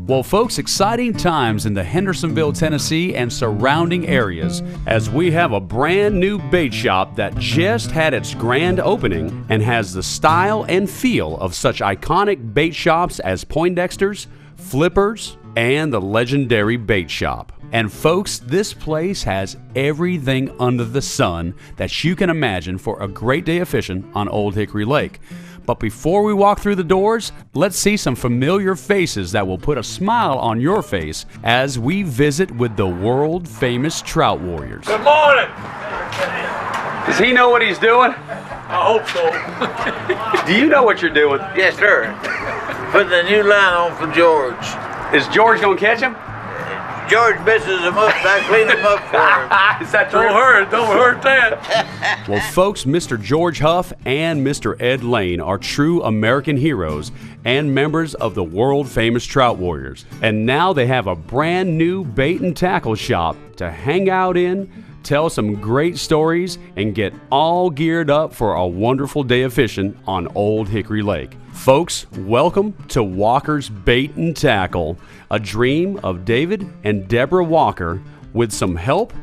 Well, folks, exciting times in the Hendersonville, Tennessee and surrounding areas as we have a brand new bait shop that just had its grand opening and has the style and feel of such iconic bait shops as Poindexter's, Flippers, and the legendary Bait Shop. And folks, this place has everything under the sun that you can imagine for a great day of fishing on Old Hickory Lake. But before we walk through the doors, let's see some familiar faces that will put a smile on your face as we visit with the world-famous Trout Warriors. Good morning. Does he know what he's doing? I hope so. Do you know what you're doing? Yes, sir. Put the new line on for George. Is George going to catch him? George messes them up, I clean them up for him. Is that true? Don't hurt that. Well, folks, Mr. George Huff and Mr. Ed Lane are true American heroes and members of the world-famous Trout Warriors. And now they have a brand new bait and tackle shop to hang out in, tell some great stories, and get all geared up for a wonderful day of fishing on Old Hickory Lake. Folks, welcome to Walker's Bait and Tackle, a dream of David and Deborah Walker with some help,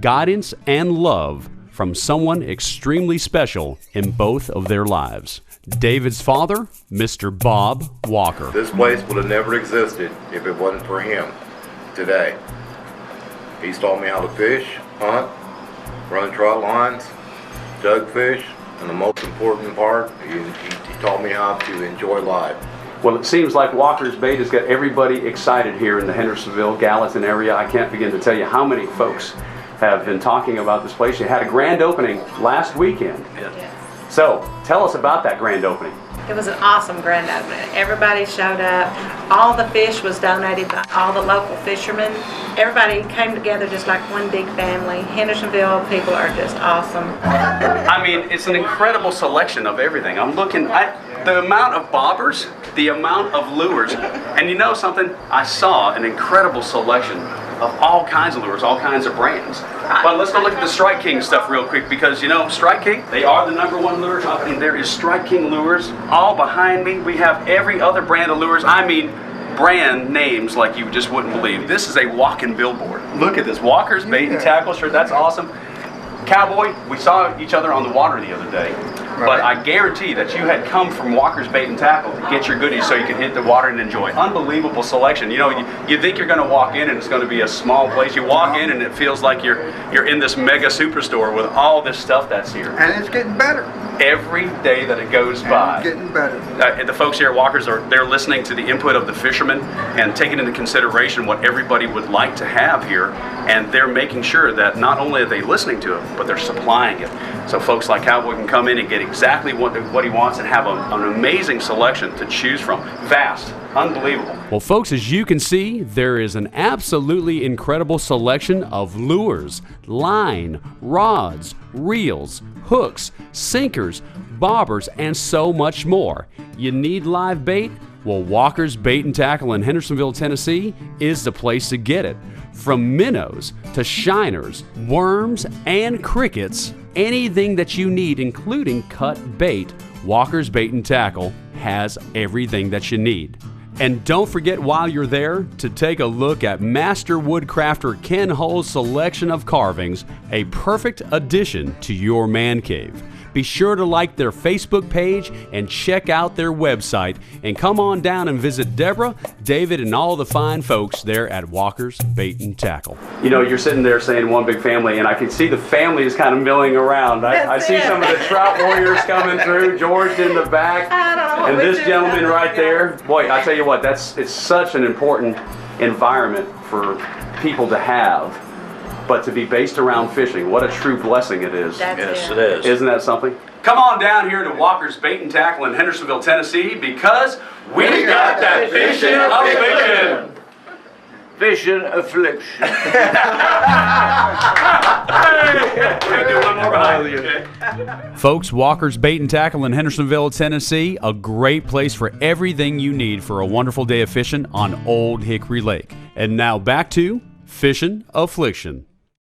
guidance, and love from someone extremely special in both of their lives. David's father, Mr. Bob Walker. This place would have never existed if it wasn't for him today. He's taught me how to fish, hunt, run trout lines, jug fish, and the most important part, he taught me how to enjoy life. Well, it seems like Walker's Bait has got everybody excited here in the Hendersonville, Gallatin area. I can't begin to tell you how many folks have been talking about this place. You had a grand opening last weekend. Yes. So, tell us about that grand opening. It was an awesome grand opening. Everybody showed up. All the fish was donated by all the local fishermen. Everybody came together just like one big family. Hendersonville people are just awesome. I mean, it's an incredible selection of everything. I'm looking at the amount of bobbers, the amount of lures, and you know something? I saw an incredible selection of all kinds of lures, all kinds of brands. But let's go look at the Strike King stuff real quick because, you know, Strike King, they are the #1 lure company. There is Strike King lures all behind me. We have every other brand of lures. I mean, brand names like you just wouldn't believe. This is a walking billboard. Look at this, Walker's Bait and Tackle shirt. That's awesome. Cowboy, we saw each other on the water the other day. But I guarantee that you had come from Walker's Bait and Tackle to get your goodies so you can hit the water and enjoy. Unbelievable selection. You know, you think you're going to walk in and it's going to be a small place. You walk in and it feels like you're in this mega superstore with all this stuff that's here. And it's getting better. Every day that it goes by. It's getting better. The folks here at Walker's they're listening to the input of the fishermen and taking into consideration what everybody would like to have here, and they're making sure that not only are they listening to it, but they're supplying it. So folks like Cowboy can come in and get exactly what he wants and have an amazing selection to choose from. Vast. Unbelievable. Well, folks, as you can see, there is an absolutely incredible selection of lures, line, rods, reels, hooks, sinkers, bobbers, and so much more. You need live bait? Well, Walker's Bait and Tackle in Hendersonville, Tennessee is the place to get it. From minnows to shiners, worms, and crickets, anything that you need, including cut bait, Walker's Bait and Tackle has everything that you need. And don't forget while you're there to take a look at Master Woodcrafter Ken Hull's selection of carvings, a perfect addition to your man cave. Be sure to like their Facebook page and check out their website, and come on down and visit Deborah, David, and all the fine folks there at Walker's Bait and Tackle. You know, you're sitting there saying one big family, and I can see the family is kind of milling around. I see some of the Trout Warriors coming through, George in the back, and this gentleman right there. Boy, I tell you what, it's such an important environment for people to have. But to be based around fishing, what a true blessing it is. Yes, it is. Isn't that something? Come on down here to Walker's Bait and Tackle in Hendersonville, Tennessee, because we got that Fishin' Affliction. Fishin' Affliction. We're going to do one more behind you, okay? Folks, Walker's Bait and Tackle in Hendersonville, Tennessee, a great place for everything you need for a wonderful day of fishing on Old Hickory Lake. And now back to Fishin' Affliction.